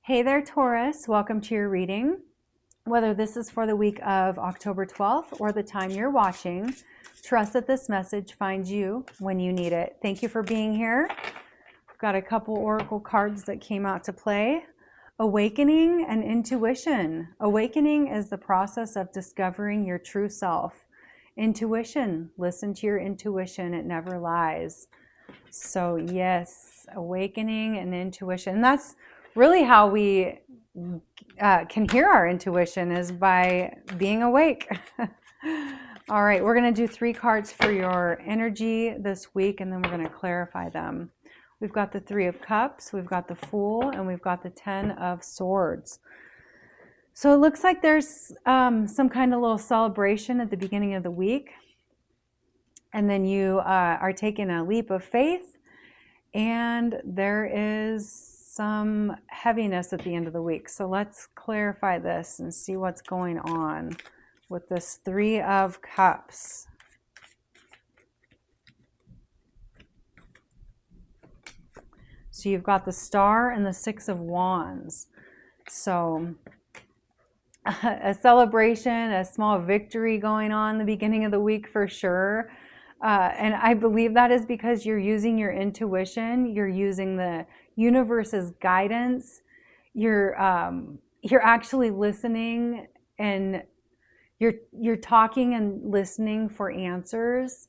Hey there, Taurus. Welcome to your reading. Whether this is for the week of October 12th or the time you're watching, trust that this message finds you when you need it. Thank you for being here. We've got a couple oracle cards that came out to play. Awakening and intuition. Awakening is the process of discovering your true self. Intuition. Listen to your intuition. It never lies. So yes, awakening and intuition. And that's really how we can hear our intuition, is by being awake. All right, we're going to do 3 cards for your energy this week, and then we're going to clarify them. We've got the 3 of Cups, we've got the Fool, and we've got the 10 of Swords. So it looks like there's some kind of little celebration at the beginning of the week, and then you are taking a leap of faith, and there is some heaviness at the end of the week. So let's clarify this and see what's going on with this 3 of Cups. So you've got the Star and the 6 of Wands. So a celebration, a small victory going on the beginning of the week for sure. And I believe that is because you're using your intuition, you're using the universe's guidance, you're actually listening, and you're talking and listening for answers.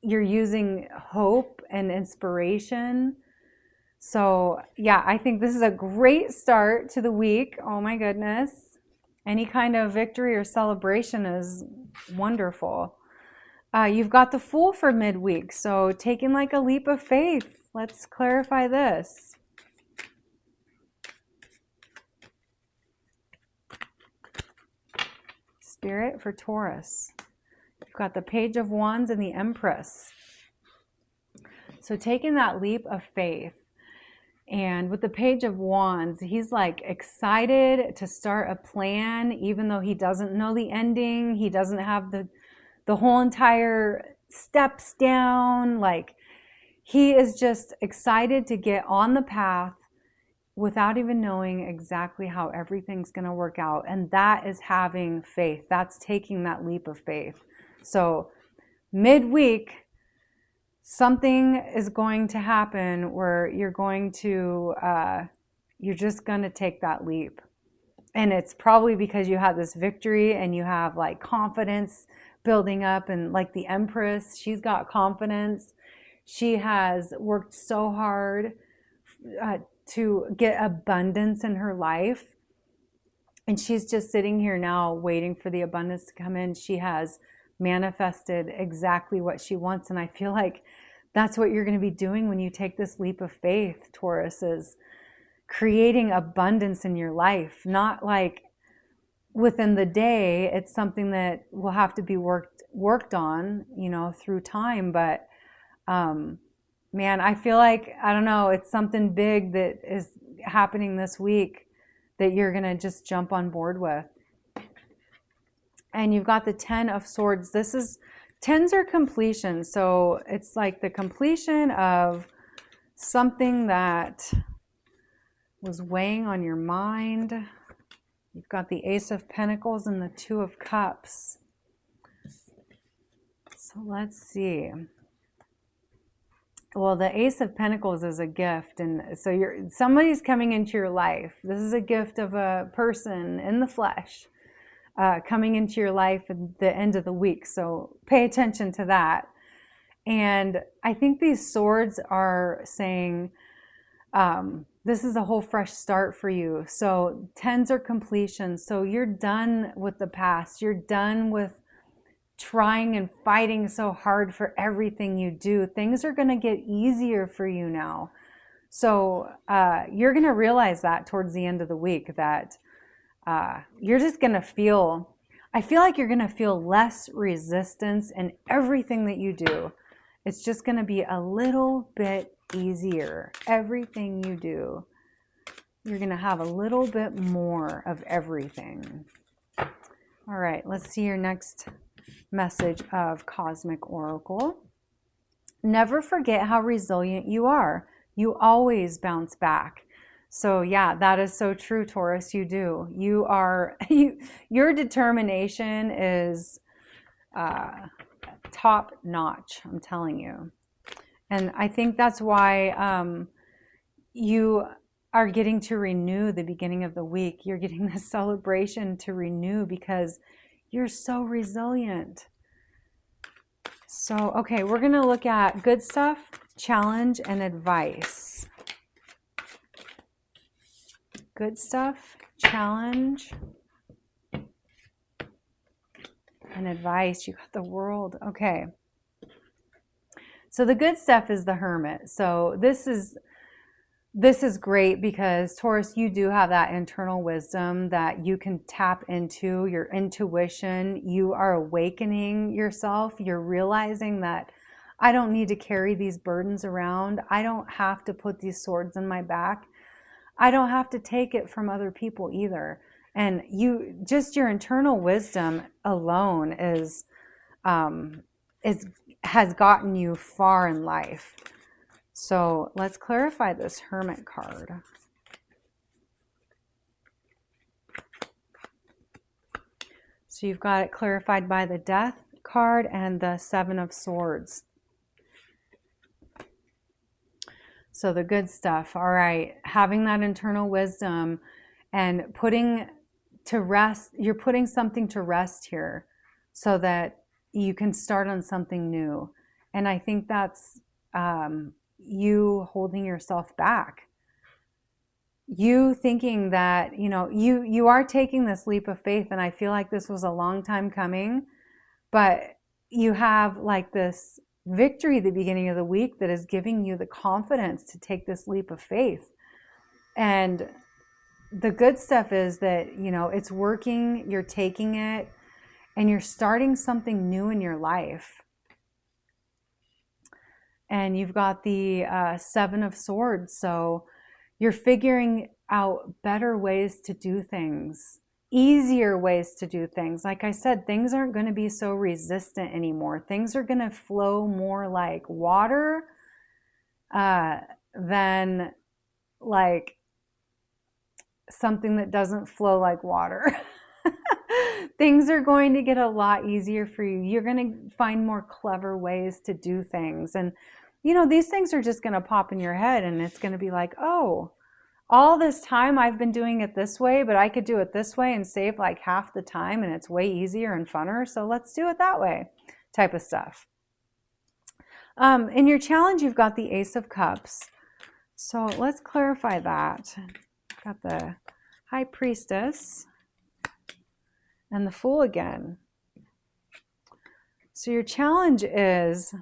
You're using hope and inspiration. So yeah, I think this is a great start to the week. Oh my goodness. Any kind of victory or celebration is wonderful. You've got the Fool for midweek, so taking like a leap of faith. Let's clarify this. Spirit for Taurus. You've got the Page of Wands and the Empress. So taking that leap of faith. And with the Page of Wands, he's like excited to start a plan, even though he doesn't know the ending. He doesn't have the whole entire steps down. Like, he is just excited to get on the path without even knowing exactly how everything's going to work out. And that is having faith. That's taking that leap of faith. So midweek, something is going to happen where you're just going to take that leap. And it's probably because you have this victory and you have like confidence building up, and like the Empress, she's got confidence. She has worked so hard to get abundance in her life, and she's just sitting here now waiting for the abundance to come in. She has manifested exactly what she wants, and I feel like that's what you're going to be doing when you take this leap of faith, Taurus, is creating abundance in your life. Not like within the day, it's something that will have to be worked on, through time. But man, I feel like, I don't know, it's something big that is happening this week that you're going to just jump on board with. And you've got the 10 of Swords. Tens are completion. So it's like the completion of something that was weighing on your mind. You've got the Ace of Pentacles and the 2 of Cups. So let's see. Well, the Ace of Pentacles is a gift, and so somebody's coming into your life. This is a gift of a person in the flesh coming into your life at the end of the week. So pay attention to that. And I think these swords are saying this is a whole fresh start for you. So 10s are completion. So you're done with the past. You're done with trying and fighting so hard for everything you do. Things are going to get easier for you now. So you're going to realize that towards the end of the week, that you're just going to feel, I feel like you're going to feel less resistance in everything that you do. It's just going to be a little bit easier. Everything you do, you're going to have a little bit more of everything. All right, let's see your next message of Cosmic Oracle. Never forget how resilient you are. You always bounce back. So yeah, that is so true, Taurus. You do. You are, your determination is top notch, I'm telling you. And I think that's why you are getting to renew the beginning of the week. You're getting this celebration to renew because you're so resilient. So, okay, we're going to look at good stuff, challenge, and advice. Good stuff, challenge, and advice. You got the World. Okay. So the good stuff is the Hermit. So this is great because Taurus, you do have that internal wisdom that you can tap into, your intuition. You are awakening yourself. You're realizing that I don't need to carry these burdens around. I don't have to put these swords in my back. I don't have to take it from other people either. And you, just your internal wisdom alone has gotten you far in life. So let's clarify this Hermit card. So you've got it clarified by the Death card and the Seven of Swords. So the good stuff. All right. Having that internal wisdom and putting to rest, you're putting something to rest here so that you can start on something new. And I think that's you holding yourself back. You thinking that, you are taking this leap of faith, and I feel like this was a long time coming, but you have like this victory at the beginning of the week that is giving you the confidence to take this leap of faith. And the good stuff is that, it's working, you're taking it, and you're starting something new in your life. And you've got the Seven of Swords. So you're figuring out better ways to do things, easier ways to do things. Like I said, things aren't going to be so resistant anymore. Things are going to flow more like water than like something that doesn't flow like water. Things are going to get a lot easier for you. You're going to find more clever ways to do things. And, these things are just going to pop in your head, and it's going to be like, oh, all this time I've been doing it this way, but I could do it this way and save like half the time, and it's way easier and funner. So let's do it that way type of stuff. In your challenge, you've got the Ace of Cups. So let's clarify that. Got the High Priestess and the Fool again. So your challenge is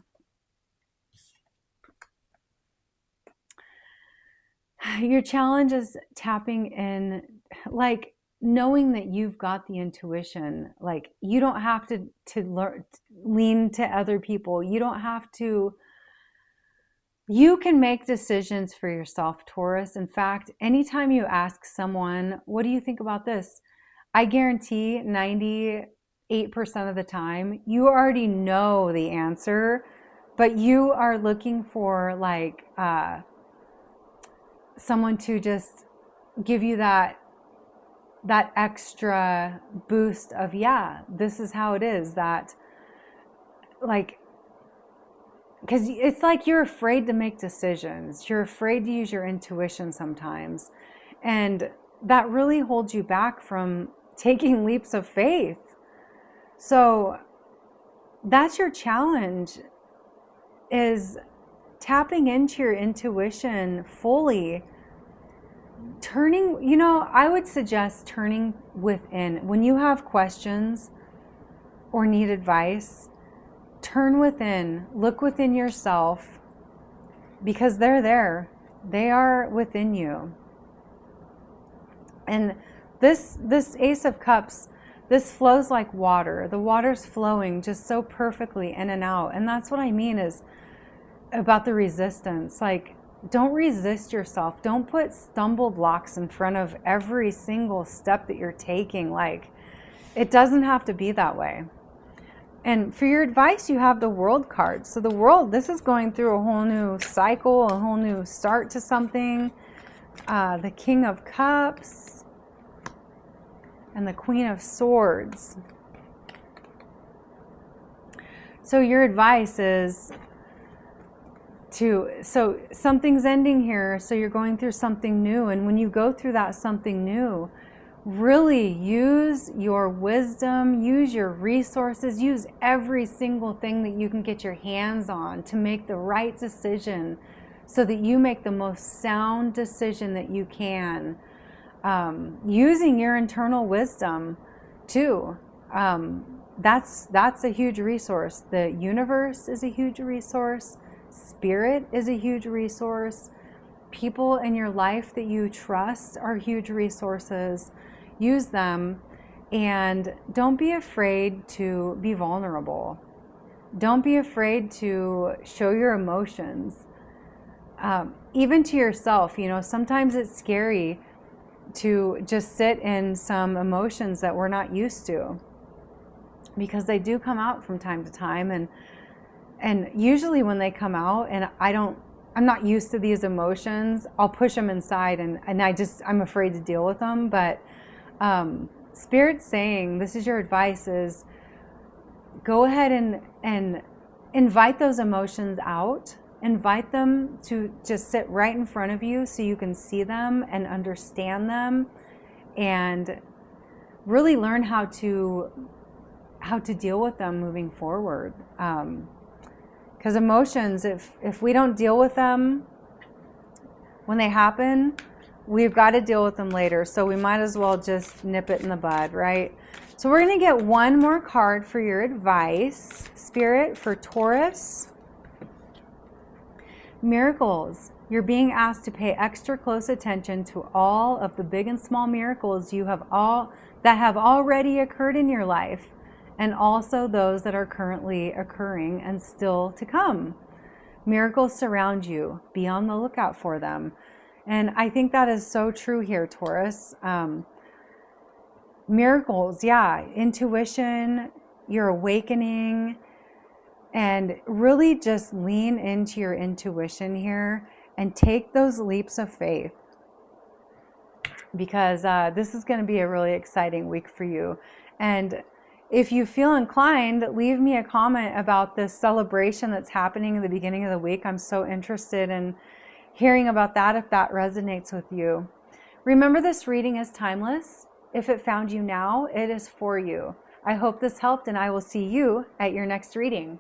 tapping in, like knowing that you've got the intuition. Like you don't have to lean to other people. You don't have to. You can make decisions for yourself, Taurus. In fact, anytime you ask someone, what do you think about this? I guarantee 98% of the time, you already know the answer, but you are looking for like someone to just give you that extra boost of, yeah, this is how it is. That like, because it's like you're afraid to make decisions. You're afraid to use your intuition sometimes. And that really holds you back from taking leaps of faith. So that's your challenge, is tapping into your intuition fully. I would suggest turning within. When you have questions or need advice, turn within, look within yourself, because they're there. They are within you. And this Ace of Cups, this flows like water. The water's flowing just so perfectly in and out. And that's what I mean is about the resistance. Like, don't resist yourself. Don't put stumble blocks in front of every single step that you're taking. Like, it doesn't have to be that way. And for your advice, you have the World card. So the World, this is going through a whole new cycle, a whole new start to something. the King of Cups, and the Queen of Swords. So your advice is so something's ending here, so you're going through something new. And when you go through that something new, really use your wisdom, use your resources, use every single thing that you can get your hands on to make the right decision so that you make the most sound decision that you can. Using your internal wisdom too. That's a huge resource. The universe is a huge resource. Spirit is a huge resource. People in your life that you trust are huge resources. Use them, and don't be afraid to be vulnerable. Don't be afraid to show your emotions. Even to yourself, sometimes it's scary to just sit in some emotions that we're not used to, because they do come out from time to time, and usually when they come out and I'm not used to these emotions, I'll push them inside and I'm afraid to deal with them. But Spirit's saying, this is your advice, is go ahead and invite those emotions out. Invite them to just sit right in front of you so you can see them and understand them, and really learn how to deal with them moving forward. Because emotions, if we don't deal with them when they happen, we've got to deal with them later. So we might as well just nip it in the bud, right? So we're going to get one more card for your advice, Spirit, for Taurus. Miracles. You're being asked to pay extra close attention to all of the big and small miracles that have already occurred in your life, and also those that are currently occurring and still to come. Miracles surround you. Be on the lookout for them. And I think that is so true here, Taurus. Miracles, yeah, intuition, your awakening, and really just lean into your intuition here and take those leaps of faith, because this is going to be a really exciting week for you. And if you feel inclined, leave me a comment about this celebration that's happening in the beginning of the week. I'm so interested in hearing about that, if that resonates with you. Remember, this reading is timeless. If it found you now, it is for you. I hope this helped, and I will see you at your next reading.